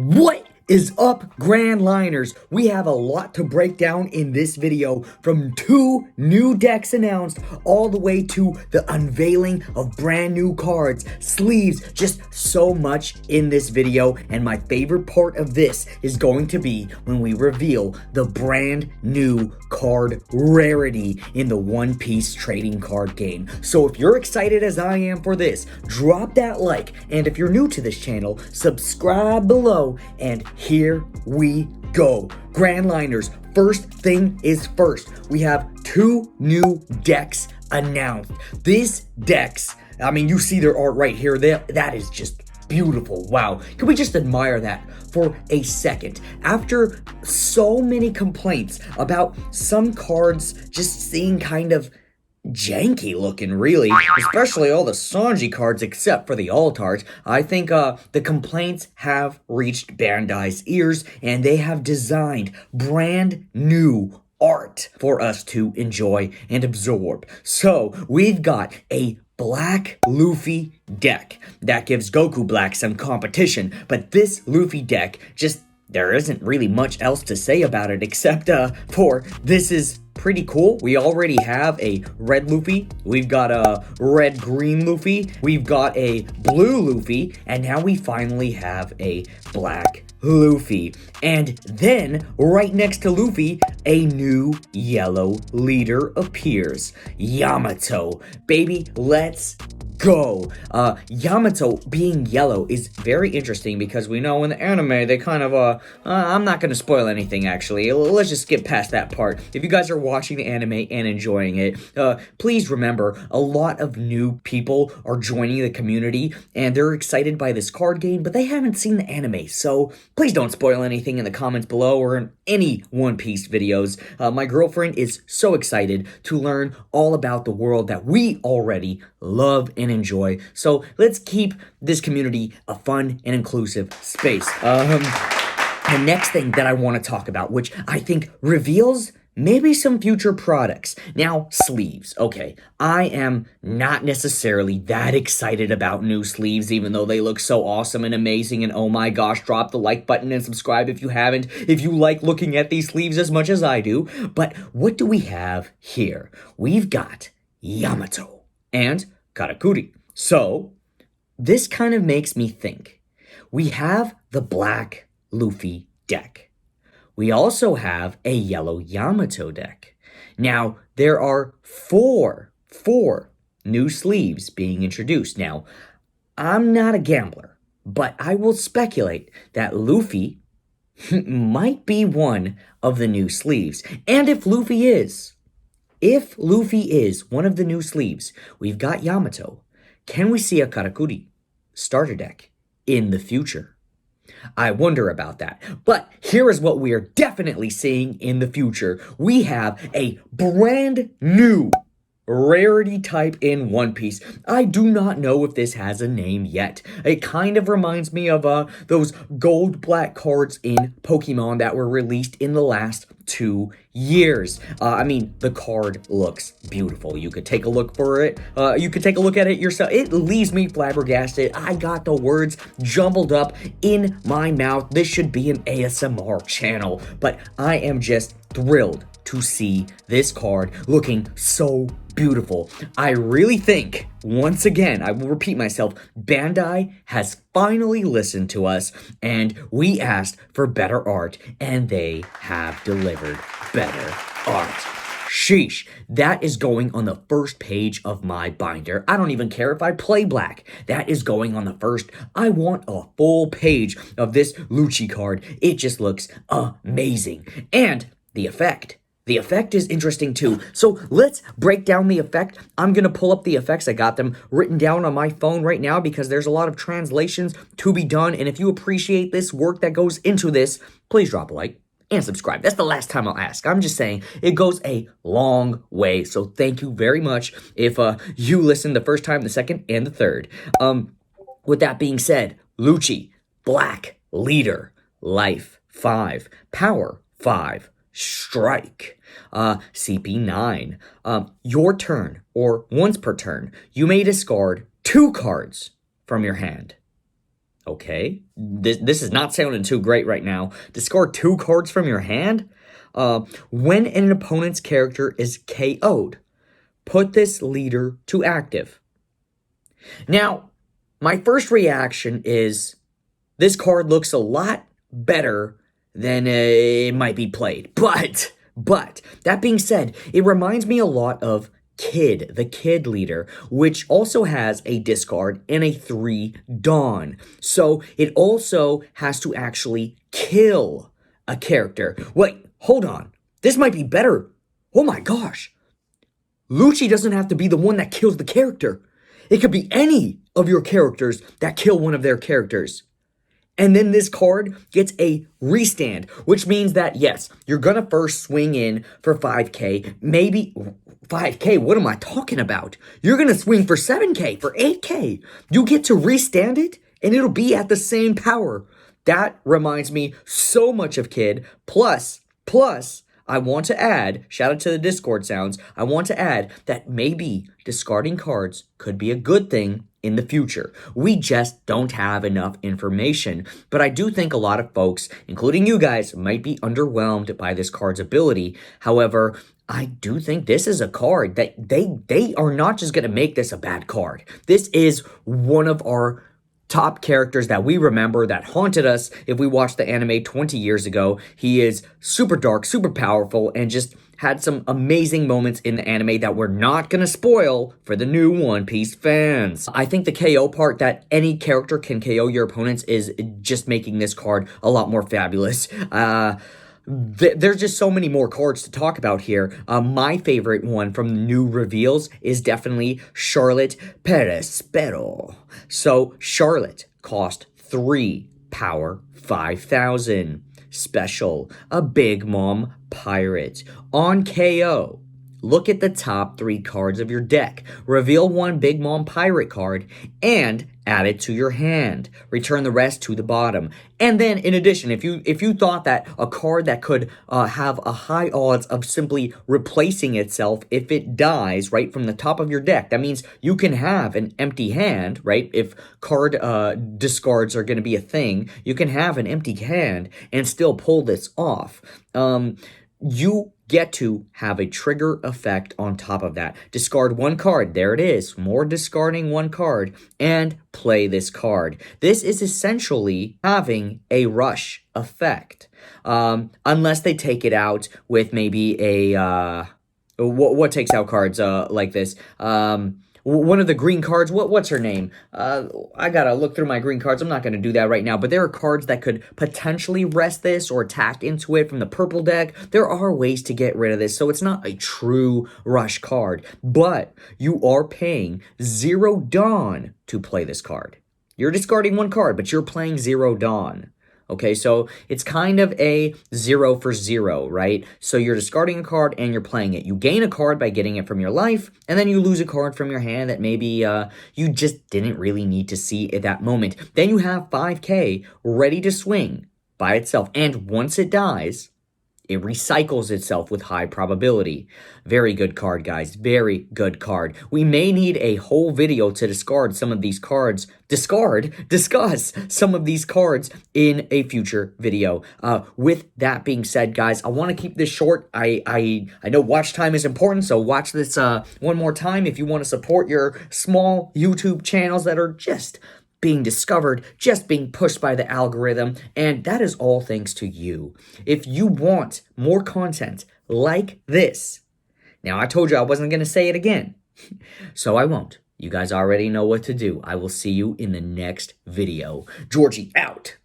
What is up, Grand Liners? We have a lot to break down in this video, from 2 new decks announced all the way to the unveiling of brand new cards, sleeves, just so much in this video. And my favorite part of this is going to be when we reveal the brand new card Rarity in the One Piece trading card game. So if you're excited as I am for this, drop that like, and if you're new to this channel, subscribe below, and here we go. Grand Liners, first thing is first. We have 2 new decks announced. These decks, I mean, you see their art right here. That is just beautiful. Wow. Can we just admire that for a second? After so many complaints about some cards just seeing kind of janky looking, really, especially all the Sanji cards except for the Altars, I think the complaints have reached Bandai's ears, and they have designed brand new art for us to enjoy and absorb. So we've got a Black Luffy deck that gives Goku Black some competition, but this Luffy deck, just there isn't really much else to say about it except for this is pretty cool. We already have a red Luffy, we've got a red-green Luffy, we've got a blue Luffy, and now we finally have a black Luffy. And then, right next to Luffy, a new yellow leader appears. Yamato. Baby, let's go. Yamato being yellow is very interesting because we know in the anime they kind of, I'm not going to spoil anything actually. Let's just skip past that part. If you guys are watching the anime and enjoying it, please remember a lot of new people are joining the community and they're excited by this card game, but they haven't seen the anime. So please don't spoil anything in the comments below or in any One Piece videos. My girlfriend is so excited to learn all about the world that we already love and enjoy. So let's keep this community a fun and inclusive space. The next thing that I want to talk about, which I think reveals maybe some future products. Now, sleeves. Okay, I am not necessarily that excited about new sleeves, even though they look so awesome and amazing, and oh my gosh, drop the like button and subscribe if you haven't, if you like looking at these sleeves as much as I do. But what do we have here? We've got Yamato and Karakuri. So, this kind of makes me think. We have the Black Luffy deck. We also have a Yellow Yamato deck. Now, there are four new sleeves being introduced. Now, I'm not a gambler, but I will speculate that Luffy might be one of the new sleeves. And if Luffy is one of the new sleeves, we've got Yamato. Can we see a Karakuri starter deck in the future? I wonder about that. But here is what we are definitely seeing in the future. We have a brand new Rarity type in One Piece. I do not know if this has a name yet. It kind of reminds me of those gold-black cards in Pokemon that were released in the last 2 years. I mean, the card looks beautiful. You could take a look for it. You could take a look at it yourself. It leaves me flabbergasted. I got the words jumbled up in my mouth. This should be an ASMR channel, but I am just thrilled to see this card looking so beautiful. I really think, once again, I will repeat myself, Bandai has finally listened to us, and we asked for better art, and they have delivered better art. Sheesh, that is going on the first page of my binder. I don't even care if I play black. That is going on the first. I want a full page of this Lucci card. It just looks amazing. And the effect. The effect is interesting too. So let's break down the effect. I'm going to pull up the effects. I got them written down on my phone right now because there's a lot of translations to be done. And if you appreciate this work that goes into this, please drop a like and subscribe. That's the last time I'll ask. I'm just saying it goes a long way. So thank you very much if you listened the first time, the second, and the third. With that being said, Lucci, Black, Leader, Life, 5, Power, 5, Strike, CP9. Your turn, or once per turn, you may discard 2 cards from your hand. Okay, this is not sounding too great right now. Discard 2 cards from your hand? When an opponent's character is KO'd, put this leader to active. Now, my first reaction is this card looks a lot better than it might be played. But, that being said, it reminds me a lot of Kid, the Kid leader, which also has a discard and a 3 Dawn. So it also has to actually kill a character. Wait, hold on. This might be better. Oh my gosh. Lucci doesn't have to be the one that kills the character. It could be any of your characters that kill one of their characters. And then this card gets a restand, which means that, yes, you're going to first swing in for 5k, maybe 5k, what am I talking about? You're going to swing for 7k, for 8k. You get to restand it, and it'll be at the same power. That reminds me so much of Kid. Plus, I want to add, shout out to the Discord sounds, I want to add that maybe discarding cards could be a good thing in the future. We just don't have enough information. But I do think a lot of folks, including you guys, might be underwhelmed by this card's ability. However, I do think this is a card that they are not just going to make this a bad card. This is one of our top characters that we remember that haunted us if we watched the anime 20 years ago. He is super dark, super powerful, and just had some amazing moments in the anime that we're not gonna spoil for the new One Piece fans. I think the KO part, that any character can KO your opponents, is just making this card a lot more fabulous. There's just so many more cards to talk about here. My favorite one from the new reveals is definitely Charlotte Perespero. So Charlotte cost 3 power, 5,000. Special, a Big Mom pirate. On KO, look at the top 3 cards of your deck. Reveal 1 Big Mom pirate card and add it to your hand. Return the rest to the bottom. And then, in addition, if you thought that a card that could have a high odds of simply replacing itself if it dies right from the top of your deck, that means you can have an empty hand, right? If card discards are going to be a thing, you can have an empty hand and still pull this off. You get to have a trigger effect on top of that. Discard 1 card. There it is. More discarding 1 card. And play this card. This is essentially having a rush effect. Unless they take it out with maybe a... what takes out cards like this? One of the green cards, what's her name? I gotta look through my green cards. I'm not gonna do that right now, but there are cards that could potentially rest this or attack into it from the purple deck. There are ways to get rid of this, so it's not a true rush card, but you are paying 0 Dawn to play this card. You're discarding 1 card, but you're playing 0 Dawn. Okay, so it's kind of a 0 for 0, right? So you're discarding a card and you're playing it. You gain a card by getting it from your life, and then you lose a card from your hand that maybe you just didn't really need to see at that moment. Then you have 5k ready to swing by itself, and once it dies, it recycles itself with high probability. Very good card, guys. Very good card. We may need a whole video to discuss some of these cards in a future video. With that being said, guys, I want to keep this short. I know watch time is important, so watch this one more time if you want to support your small YouTube channels that are just being discovered, just being pushed by the algorithm, and that is all thanks to you. If you want more content like this, now I told you I wasn't going to say it again, so I won't. You guys already know what to do. I will see you in the next video. Georgie out.